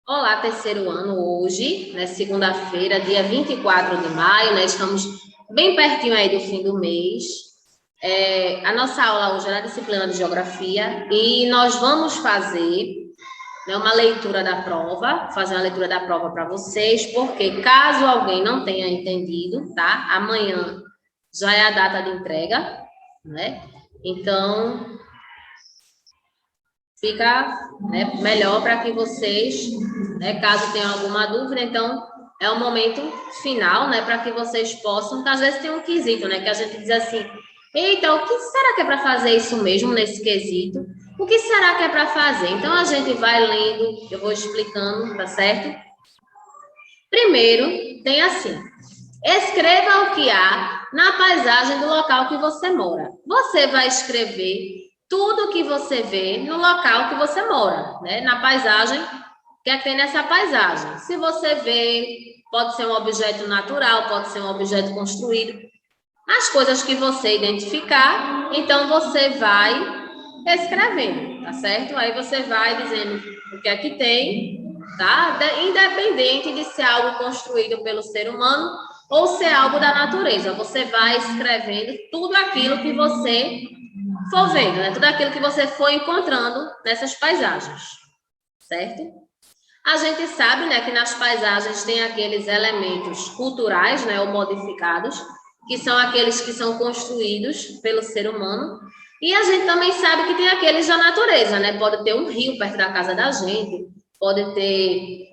Olá, terceiro ano, hoje, né, segunda-feira, dia 24 de maio, né, estamos bem pertinho aí do fim do mês. A nossa aula hoje é a disciplina de Geografia e nós vamos fazer, né, uma leitura da prova, fazer uma leitura da prova para vocês, porque caso alguém não tenha entendido, tá? Amanhã já é a data de entrega, né? Então, fica, né, melhor para que vocês, né, caso tenham alguma dúvida, então é o momento final, né, para que vocês possam, porque às vezes tem um quesito, né, que a gente diz assim, eita, o que será que é para fazer isso mesmo nesse quesito? O que será que é para fazer? Então a gente vai lendo, eu vou explicando, tá certo? Primeiro, tem assim, escreva o que há na paisagem do local que você mora. Você vai escrever tudo que você vê no local que você mora, né? Na paisagem, o que é que tem nessa paisagem? Se você vê, pode ser um objeto natural, pode ser um objeto construído. As coisas que você identificar, então você vai escrevendo, tá certo? Aí você vai dizendo o que é que tem, tá? Independente de ser algo construído pelo ser humano ou ser algo da natureza. Você vai escrevendo tudo aquilo que você for vendo, né? Tudo aquilo que você for encontrando nessas paisagens, certo? A gente sabe, né, que nas paisagens tem aqueles elementos culturais, né, ou modificados, que são aqueles que são construídos pelo ser humano. E a gente também sabe que tem aqueles da natureza, né? Pode ter um rio perto da casa da gente, pode ter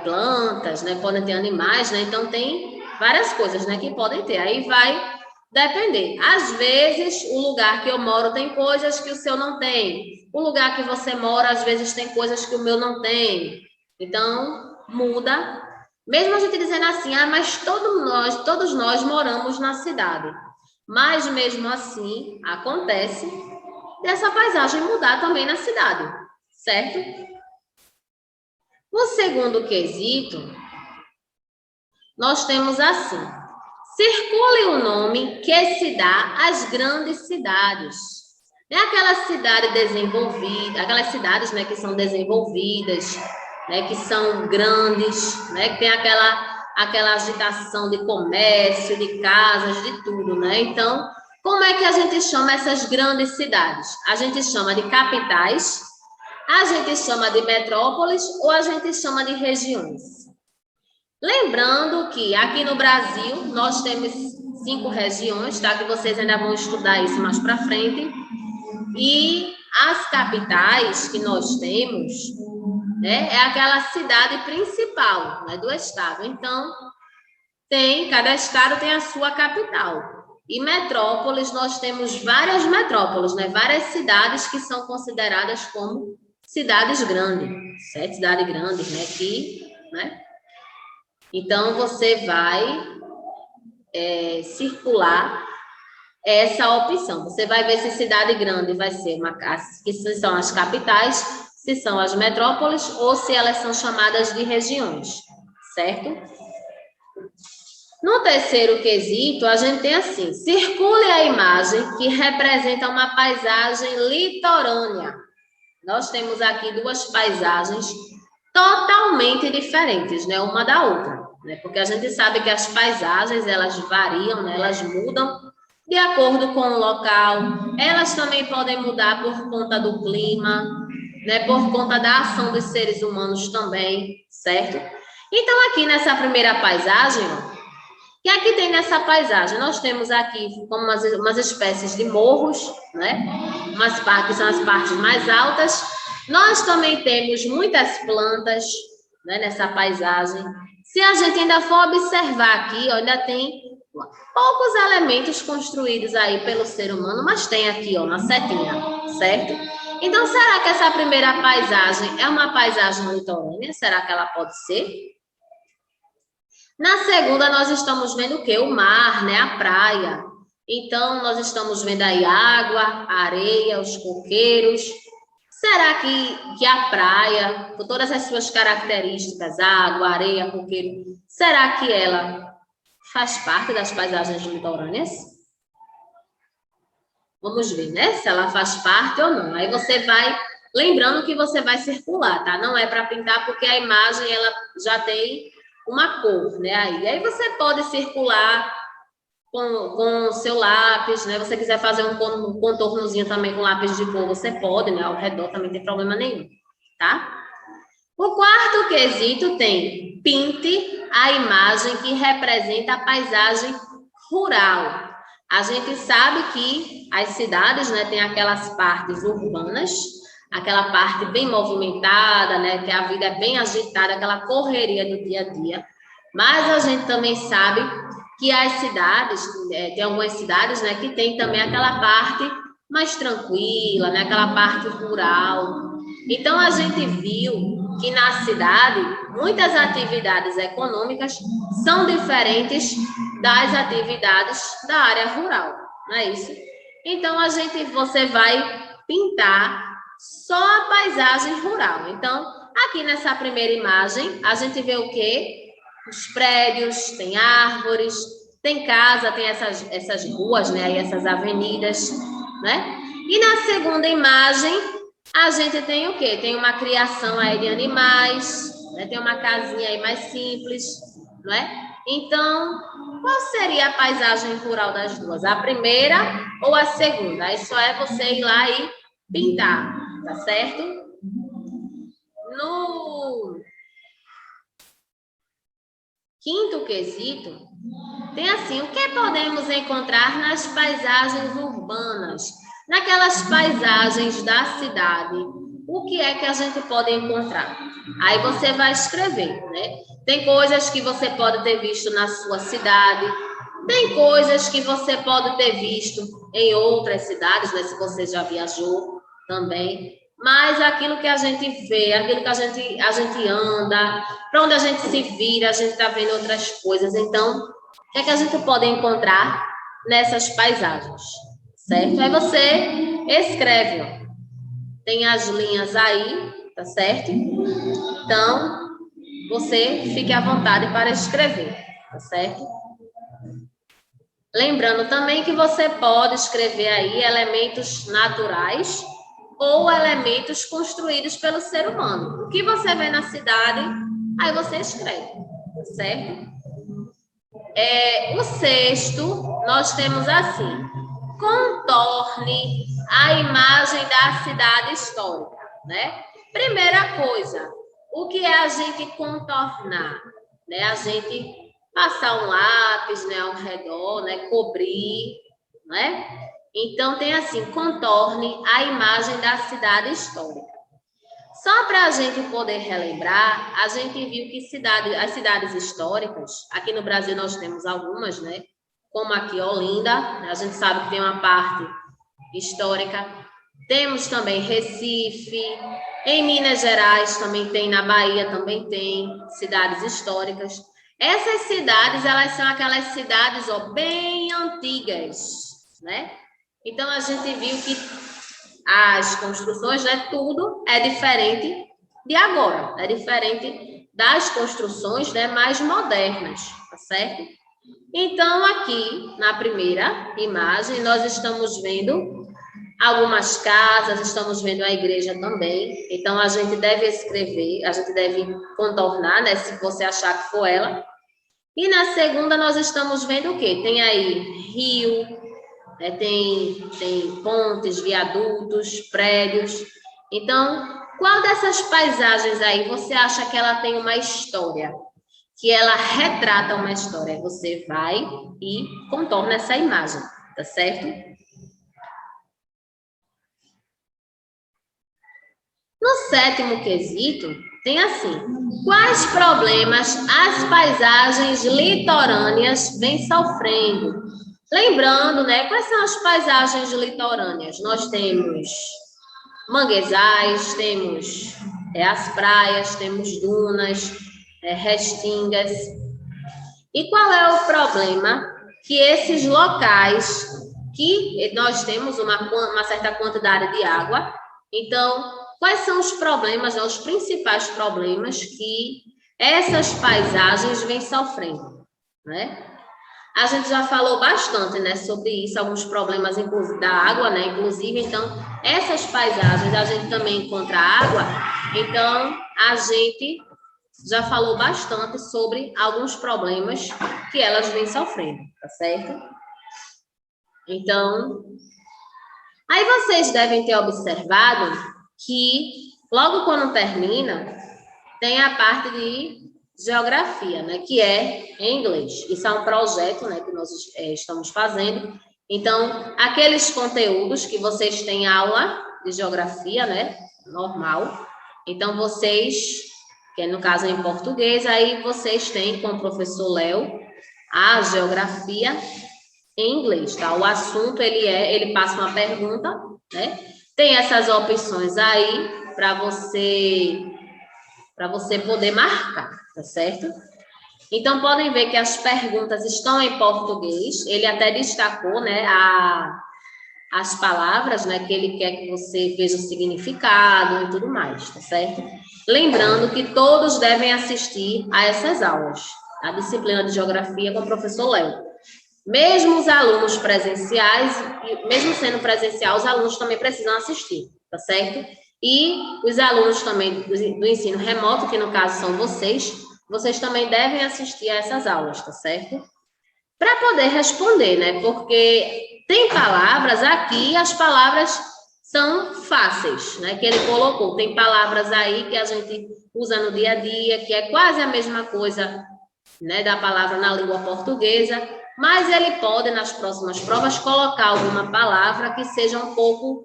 plantas, né? Podem ter animais, né? Então tem várias coisas, né, que podem ter. Aí vai depender. Às vezes, o lugar que eu moro tem coisas que o seu não tem. O lugar que você mora, às vezes, tem coisas que o meu não tem. Então, muda. Mesmo a gente dizendo assim, mas todos nós moramos na cidade. Mas, mesmo assim, acontece dessa paisagem mudar também na cidade, certo? No segundo quesito, nós temos assim: circule o nome que se dá às grandes cidades. É aquela cidade desenvolvida, aquelas cidades, né, que são desenvolvidas, né, que são grandes, né, que tem aquela agitação de comércio, de casas, de tudo, né? Então, como é que a gente chama essas grandes cidades? A gente chama de capitais, a gente chama de metrópoles ou a gente chama de regiões? Lembrando que aqui no Brasil nós temos 5 regiões, tá? Que vocês ainda vão estudar isso mais para frente. E as capitais que nós temos, né, é aquela cidade principal, né, do estado. Então, cada estado tem a sua capital. E metrópoles, nós temos várias metrópoles, né? Várias cidades que são consideradas como cidades grandes, 7 cidades grandes, né? Né? Então, você vai circular essa opção. Você vai ver se cidade grande vai ser se são as capitais, se são as metrópoles ou se elas são chamadas de regiões, certo? No terceiro quesito, a gente tem assim: circule a imagem que representa uma paisagem litorânea. Nós temos aqui duas paisagens totalmente diferentes, né, uma da outra, né? Porque a gente sabe que as paisagens, elas variam, né, elas mudam de acordo com o local. Elas também podem mudar por conta do clima, né, por conta da ação dos seres humanos também, certo? Então, aqui nessa primeira paisagem, ó, o que aqui tem nessa paisagem? Nós temos aqui como umas espécies de morros, né? Umas partes são as partes mais altas. Nós também temos muitas plantas, né, nessa paisagem. Se a gente ainda for observar aqui, ó, ainda tem poucos elementos construídos aí pelo ser humano, mas tem aqui, ó, na setinha, certo? Então, será que essa primeira paisagem é uma paisagem litorânea? Será que ela pode ser? Na segunda, nós estamos vendo o quê? O mar, né? A praia. Então, nós estamos vendo aí água, areia, os coqueiros. Será que a praia, com todas as suas características, água, areia, coqueiro, será que ela faz parte das paisagens litorâneas? Vamos ver, né? Se ela faz parte ou não. Aí você vai Lembrando que você vai circular, tá? Não é para pintar, porque a imagem ela já tem uma cor, né? Aí você pode circular com o seu lápis, né? Você quiser fazer um contornozinho também com lápis de cor, você pode, né? Ao redor também não tem problema nenhum, tá? O quarto quesito tem pinte a imagem que representa a paisagem rural. A gente sabe que as cidades, né, tem aquelas partes urbanas, aquela parte bem movimentada, né, que a vida é bem agitada, aquela correria do dia a dia. Mas a gente também sabe que as cidades, tem algumas cidades, né, que tem também aquela parte mais tranquila, né, aquela parte rural. Então, a gente viu que na cidade, muitas atividades econômicas são diferentes das atividades da área rural, não é isso? Então, você vai pintar só a paisagem rural. Então, aqui nessa primeira imagem, a gente vê o quê? Os prédios, tem árvores, tem casa, tem essas ruas, né? Aí essas avenidas, né? E na segunda imagem, a gente tem o quê? Tem uma criação aí de animais, né? Tem uma casinha aí mais simples, não é? Então, qual seria a paisagem rural das duas? A primeira ou a segunda? Aí só é você ir lá e pintar, tá certo? No quinto quesito, tem assim, o que podemos encontrar nas paisagens urbanas? Naquelas paisagens da cidade, o que é que a gente pode encontrar? Aí você vai escrever, né? Tem coisas que você pode ter visto na sua cidade, tem coisas que você pode ter visto em outras cidades, né? Se você já viajou também. Mas aquilo que a gente vê, aquilo que a gente anda, para onde a gente se vira, a gente está vendo outras coisas. Então, o que é que a gente pode encontrar nessas paisagens? Certo? Aí você escreve, ó. Tem as linhas aí, tá certo? Então, você fique à vontade para escrever, tá certo? Lembrando também que você pode escrever aí elementos naturais ou elementos construídos pelo ser humano. O que você vê na cidade, aí você escreve, tá certo? O sexto, nós temos assim: contorne a imagem da cidade histórica, né? Primeira coisa, o que é a gente contornar? Né? A gente passar um lápis, né, ao redor, né, cobrir, né? Então, tem assim, contorne a imagem da cidade histórica. Só para a gente poder relembrar, a gente viu que as cidades históricas, aqui no Brasil nós temos algumas, né? Como aqui Olinda, né? A gente sabe que tem uma parte histórica. Temos também Recife, em Minas Gerais também tem, na Bahia também tem cidades históricas. Essas cidades, elas são aquelas cidades, ó, bem antigas, né? Então, a gente viu que as construções, né, tudo é diferente de agora, é diferente das construções, né, mais modernas, tá certo? Então, aqui, na primeira imagem, nós estamos vendo algumas casas, estamos vendo a igreja também. Então, a gente deve escrever, a gente deve contornar, né, se você achar que for ela. E na segunda, nós estamos vendo o quê? Tem aí rio, né, tem pontes, viadutos, prédios. Então, qual dessas paisagens aí você acha que ela tem uma história? Que ela retrata uma história? Você vai e contorna essa imagem, tá certo? No sétimo quesito, tem assim: quais problemas as paisagens litorâneas vêm sofrendo? Lembrando, né, quais são as paisagens litorâneas? Nós temos manguezais, temos as praias, temos dunas, restingas. E qual é o problema que esses locais, que nós temos uma certa quantidade de água, então, quais são os problemas, os principais problemas que essas paisagens vêm sofrendo, né? A gente já falou bastante, né, sobre isso, alguns problemas da água, né, inclusive, então, essas paisagens a gente também encontra água, então, a gente já falou bastante sobre alguns problemas que elas vêm sofrendo, tá certo? Então, aí vocês devem ter observado que, logo quando termina, tem a parte de geografia, né, que é em inglês. Isso é um projeto, né, que nós estamos fazendo. Então, aqueles conteúdos que vocês têm aula de geografia, né, normal. Então, vocês, que no caso é em português, aí vocês têm com o professor Léo a geografia em inglês, tá? O assunto, ele passa uma pergunta, né? Tem essas opções aí para você poder marcar, tá certo? Então, podem ver que as perguntas estão em português. Ele até destacou, né, as palavras, né, que ele quer que você veja o significado e tudo mais, tá certo? Lembrando que todos devem assistir a essas aulas, a disciplina de geografia com o professor Léo. Mesmo os alunos presenciais, mesmo sendo presencial, os alunos também precisam assistir, tá certo? E os alunos também do ensino remoto, que no caso são vocês também devem assistir a essas aulas, tá certo? Para poder responder, né? Porque tem palavras aqui, as palavras são fáceis, né? Que ele colocou. Tem palavras aí que a gente usa no dia a dia, que é quase a mesma coisa, né, da palavra na língua portuguesa, mas ele pode, nas próximas provas, colocar alguma palavra que seja um pouco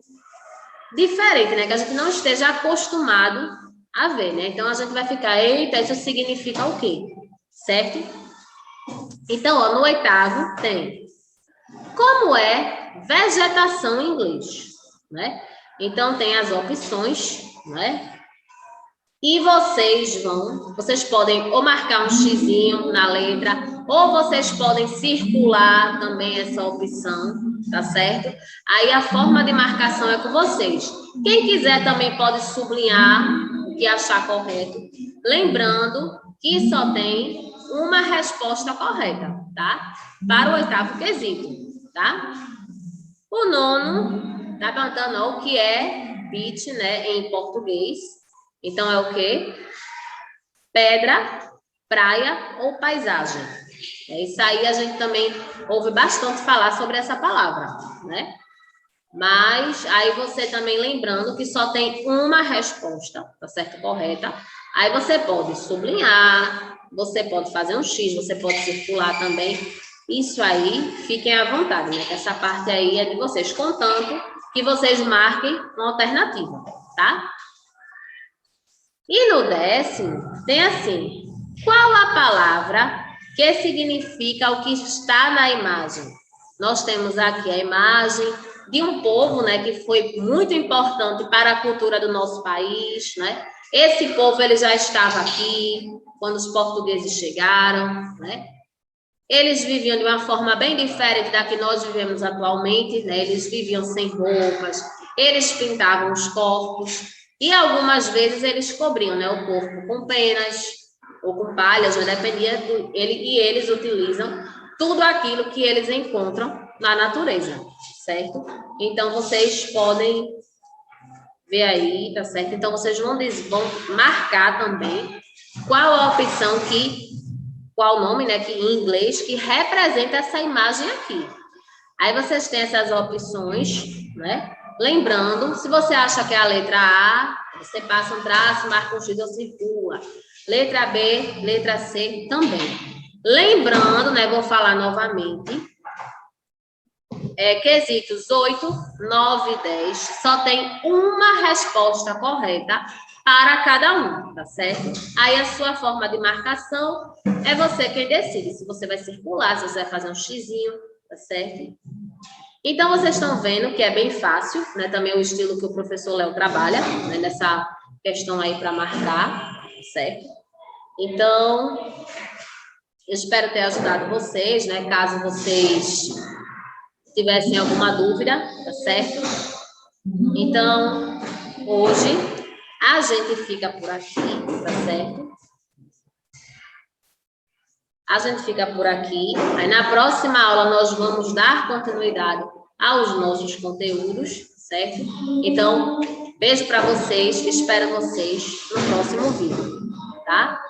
diferente, né? Que a gente não esteja acostumado a ver, né? Então, a gente vai ficar, eita, isso significa o quê? Certo? Então, ó, no oitavo tem como é vegetação em inglês, né? Então, tem as opções, né? E vocês podem ou marcar um xizinho na letra, ou vocês podem circular também essa opção, tá certo? Aí a forma de marcação é com vocês. Quem quiser também pode sublinhar o que achar correto. Lembrando que só tem uma resposta correta, tá? Para o oitavo quesito, tá? O nono tá perguntando o que é beach, né, em português. Então, é o quê? Pedra, praia ou paisagem. Isso aí a gente também ouve bastante falar sobre essa palavra, né? Mas aí você também lembrando que só tem uma resposta, tá certo? Correta. Aí você pode sublinhar, você pode fazer um X, você pode circular também. Isso aí, fiquem à vontade, né? Que essa parte aí é de vocês, contanto que vocês marquem uma alternativa, tá? E no 10º, tem assim, qual a palavra que significa o que está na imagem? Nós temos aqui a imagem de um povo, né, que foi muito importante para a cultura do nosso país, né? Esse povo, ele já estava aqui quando os portugueses chegaram, né? Eles viviam de uma forma bem diferente da que nós vivemos atualmente, né? Eles viviam sem roupas, eles pintavam os corpos e algumas vezes eles cobriam, né, o corpo com penas ou com palhas, né? Dependia e eles utilizam tudo aquilo que eles encontram na natureza, certo? Então vocês podem ver aí, tá certo? Então vocês vão marcar também qual a opção qual o nome, né, que em inglês, que representa essa imagem aqui. Aí vocês têm essas opções, né? Lembrando, se você acha que é a letra A, você passa um traço, marca um X ou circula. Letra B, letra C também. Lembrando, né, vou falar novamente, quesitos 8, 9 e 10, só tem uma resposta correta para cada um, tá certo? Aí a sua forma de marcação é você quem decide, se você vai circular, se você vai fazer um xizinho, tá certo? Então, vocês estão vendo que é bem fácil, né? Também o estilo que o professor Léo trabalha, né? Nessa questão aí para marcar, certo? Então, eu espero ter ajudado vocês, né? Caso vocês tivessem alguma dúvida, tá certo? Então, hoje a gente fica por aqui, tá certo? A gente fica por aqui. Aí na próxima aula nós vamos dar continuidade aos nossos conteúdos, certo? Então, beijo para vocês, espero vocês no próximo vídeo, tá?